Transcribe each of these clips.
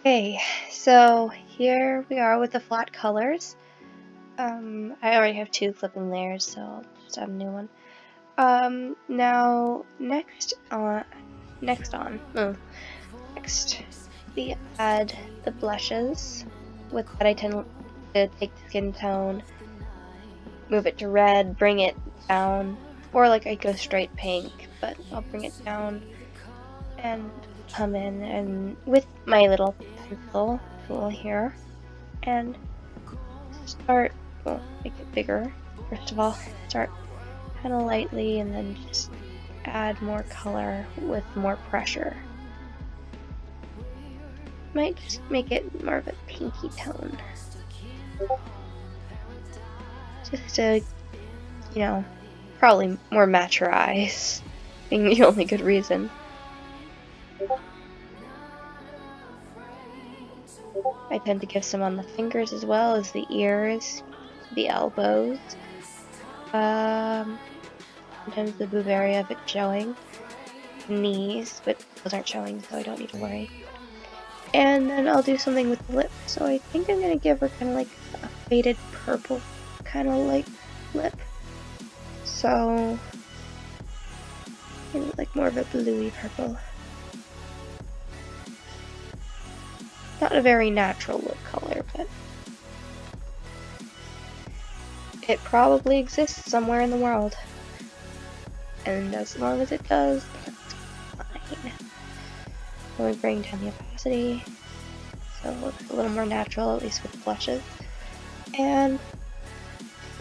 Okay, so here we are with the flat colors. I already have two clipping layers, so I'll just add a new one. Now next we add the blushes. With that, I tend to take the skin tone, move it to red, bring it down, or like I go straight pink, but I'll bring it down and come in and with my little pencil tool here and make it bigger. First of all, start kind of lightly and then just add more color with more pressure. Might just make it more of a pinky tone. Just to, probably more match your eyes, being the only good reason. I tend to give some on the fingers as well as the ears, the elbows. Sometimes the boob area if it's showing. Knees, but those aren't showing, so I don't need to worry. And then I'll do something with the lips. So I think I'm gonna give her kind of like a faded purple kind of like lip. So maybe like more of a bluey purple. Not a very natural lip color, but it probably exists somewhere in the world. And as long as it does, that's fine. Then we bring down the opacity, so it looks a little more natural, at least with the blushes. And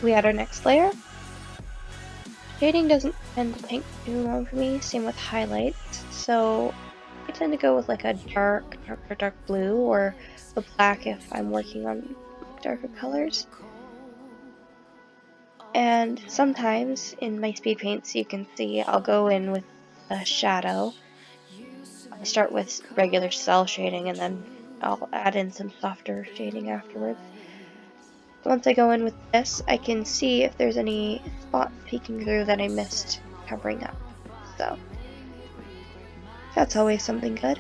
we add our next layer. Shading doesn't tend to take too long for me, same with highlights, so I tend to go with like a dark blue or a black if I'm working on darker colors. And sometimes in my speed paints you can see I'll go in with a shadow. I start with regular cell shading and then I'll add in some softer shading afterwards. Once I go in with this, I can see if there's any spots peeking through that I missed covering up. So that's always something good.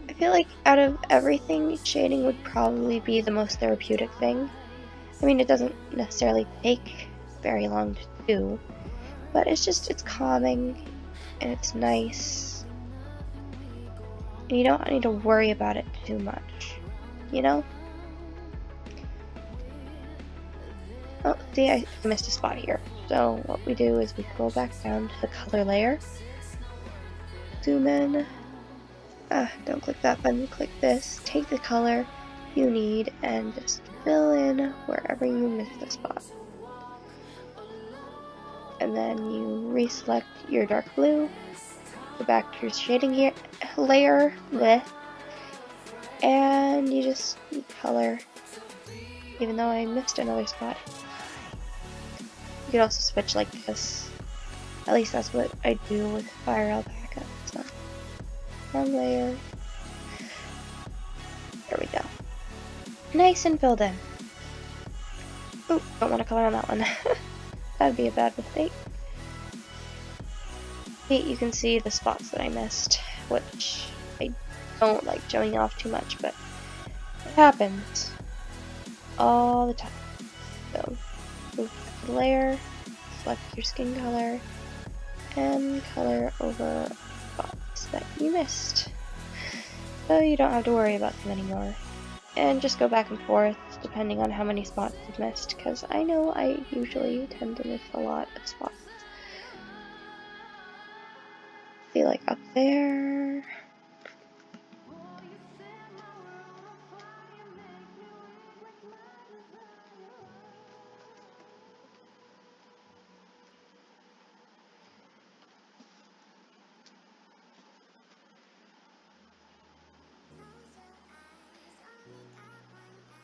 I feel like out of everything, shading would probably be the most therapeutic thing. I mean, it doesn't necessarily take very long to do, but it's calming and it's nice. And you don't need to worry about it too much, you know? Oh, see, I missed a spot here. So what we do is we scroll back down to the color layer, zoom in, don't click that button, click this, take the color you need and just fill in wherever you missed a spot. And then you reselect your dark blue, go back to your shading layer, and you just color, even though I missed another spot. You could also switch like this. At least that's what I do with Fire Alpaca. So, one layer. There we go. Nice and filled in. Oop, don't want to color on that one. That'd be a bad mistake. You can see the spots that I missed, which I don't like showing off too much, but it happens all the time. So, move to the layer, select your skin color, and color over spots that you missed. So you don't have to worry about them anymore. And just go back and forth depending on how many spots you've missed, because I know I usually tend to miss a lot of spots. See, like up there.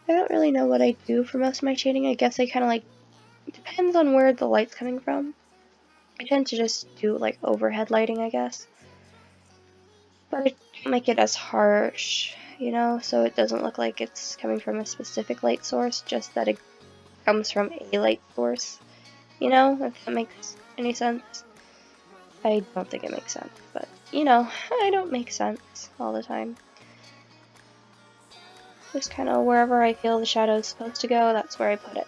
I don't really know what I do for most of my shading. I guess I kind of like, depends on where the light's coming from. I tend to just do like overhead lighting, I guess. But I don't make it as harsh, so it doesn't look like it's coming from a specific light source, just that it comes from a light source, if that makes any sense. I don't think it makes sense, but you know, I don't make sense all the time. Just kind of wherever I feel the shadow is supposed to go, that's where I put it.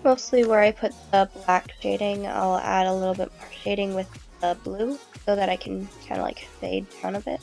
Mostly where I put the black shading, I'll add a little bit more shading with the blue so that I can kind of like fade down a bit.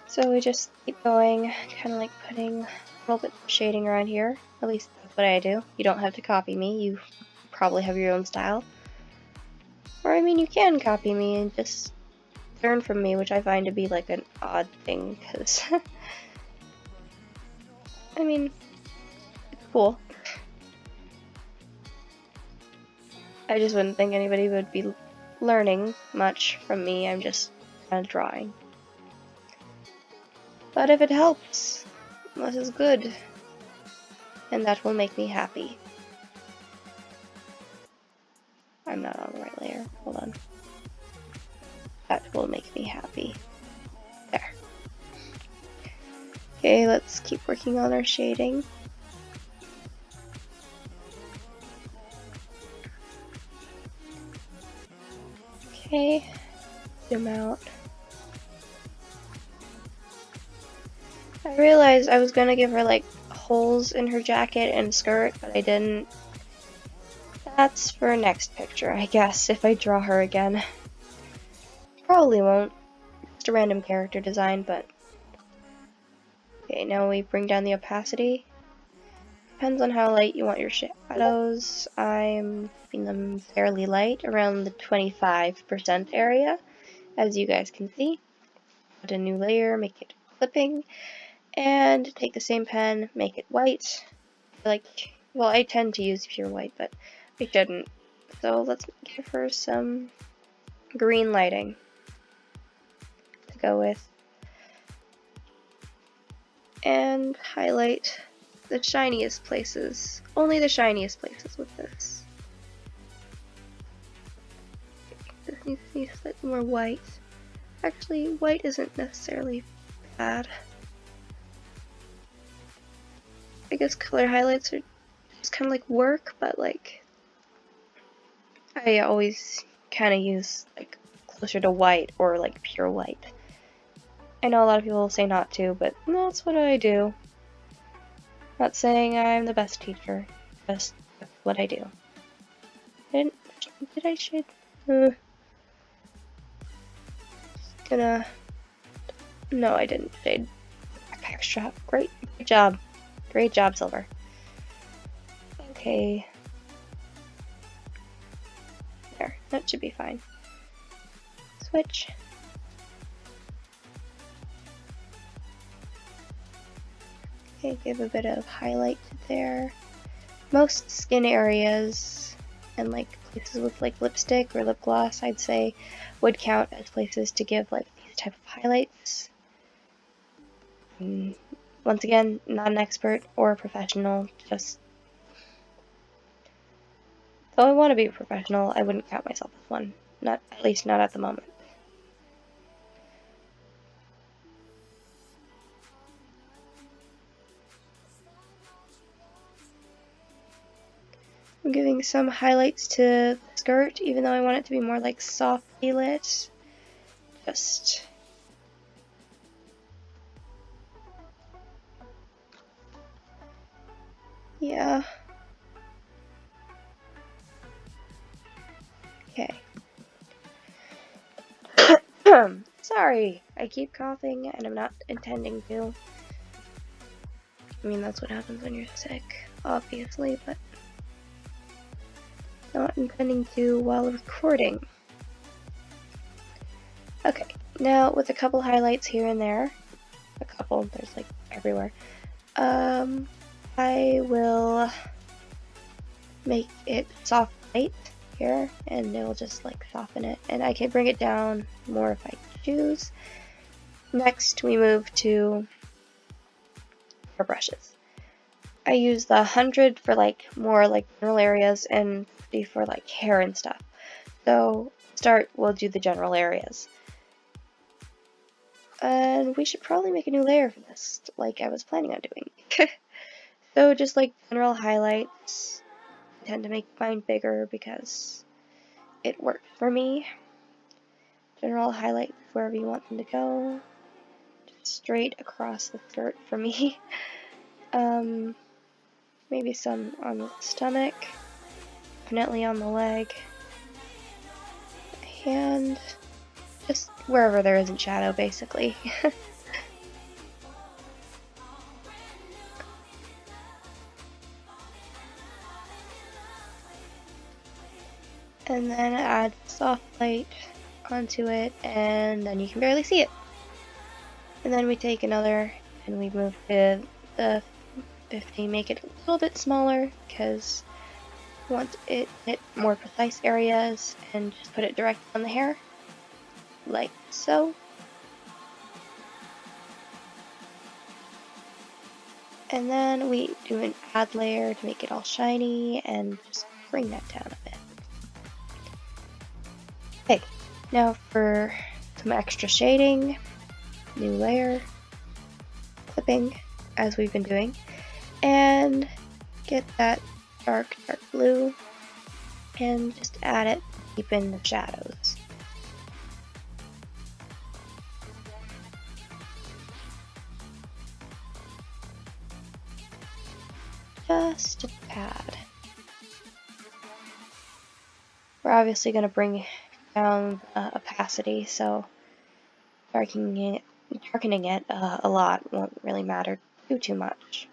So we just keep going, kind of like putting a little bit of shading around here. At least that's what I do. You don't have to copy me. You probably have your own style. Or I mean, you can copy me and just learn from me, which I find to be like an odd thing, because I mean, it's cool. I just wouldn't think anybody would be learning much from me. I'm just kind of drawing. But if it helps, this is good. And that will make me happy. I'm not on the right layer. Hold on. That will make me happy. There. Okay, let's keep working on our shading. Okay, zoom out. I realized I was gonna give her like holes in her jacket and skirt, but I didn't. That's for next picture, I guess, if I draw her again. Probably won't. Just a random character design, but... Okay, now we bring down the opacity. Depends on how light you want your shadows. I'm keeping them fairly light, around the 25% area, as you guys can see. Put a new layer, make it clipping, and take the same pen, make it white. Well, I tend to use pure white, but I shouldn't. So let's give her some green lighting to go with. And highlight the shiniest places. Only the shiniest places with this. This needs to be slightly more white. Actually, white isn't necessarily bad. I guess color highlights are just kind of like work, but like I always kind of use like closer to white or like pure white. I know a lot of people say not to, but that's what I do. Not saying I'm the best teacher, just that's what I do. Did I shade? No, I didn't shade backpack strap. Great job. Great job, Silver. Okay. There, that should be fine. Switch. Okay, give a bit of highlight there. Most skin areas and like places with like lipstick or lip gloss, I'd say, would count as places to give like these type of highlights. Once again, not an expert or a professional, just though I want to be a professional, I wouldn't count myself as one. Not at least not at the moment. I'm giving some highlights to the skirt, even though I want it to be more like softly lit. Just yeah. Okay. Sorry, I keep coughing and I'm not intending to. I mean, that's what happens when you're sick, obviously, but not intending to while recording. Okay, now with a couple highlights here and there, a couple, there's like everywhere, I will make it soft light here, and it will just like soften it, and I can bring it down more if I choose. Next, we move to our brushes. I use the 100 for like more like general areas and 50 for like hair and stuff. So we'll do the general areas. And we should probably make a new layer for this, like I was planning on doing. So just like general highlights, I tend to make mine bigger because it works for me. General highlights wherever you want them to go. Just straight across the skirt for me. Maybe some on the stomach, definitely on the leg, hand, just wherever there isn't shadow, basically. And then add soft light onto it, and then you can barely see it. And then we take another, and we move to the 50, make it a little bit smaller, because we want it hit more precise areas, and just put it direct on the hair, like so. And then we do an add layer to make it all shiny, and just bring that down a bit. Okay, now for some extra shading, new layer, clipping, as we've been doing, and get that dark blue, and just add it to deepen the shadows. Just a tad. We're obviously going to bring down opacity, so darkening it a lot won't really matter too much.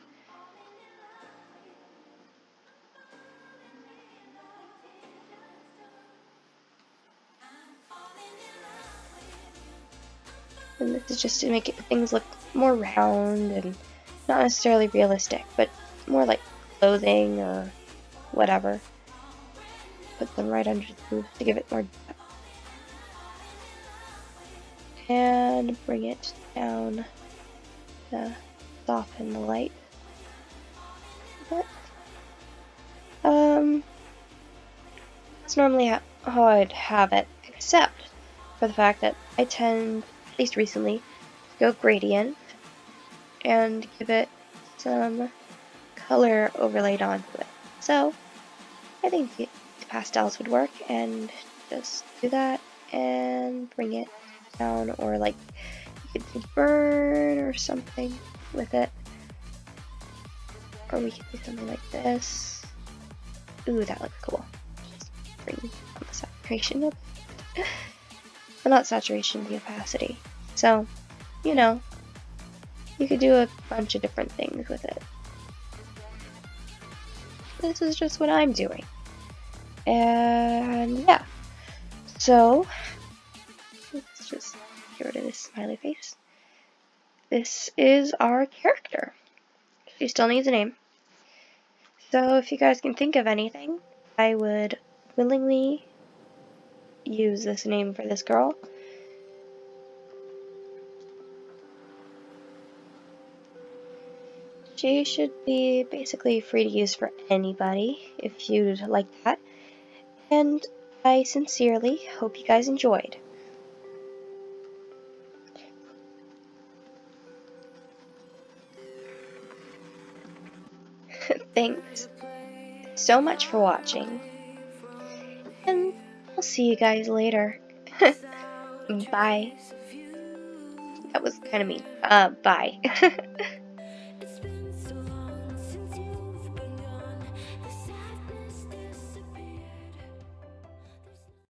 And this is just to make things look more round and not necessarily realistic, but more like clothing or whatever. Put them right under the boobs to give it more depth. And bring it down to soften the light. But, that's normally how I'd have it, except for the fact that I tend, at least recently, to go gradient and give it some color overlaid onto it. So I think the pastels would work, and just do that and bring it down, or like you could do burn or something with it, or we could do something like this. Ooh, that looks cool. Just bring on the saturation up. Well, not saturation, the opacity. So, you know, you could do a bunch of different things with it. This is just what I'm doing. And yeah. So, let's just get rid of this smiley face. This is our character. She still needs a name. So if you guys can think of anything, I would willingly use this name for this girl. She should be basically free to use for anybody if you'd like that. And I sincerely hope you guys enjoyed. Thanks so much for watching, and I'll see you guys later. Bye. That was kind of mean. Bye.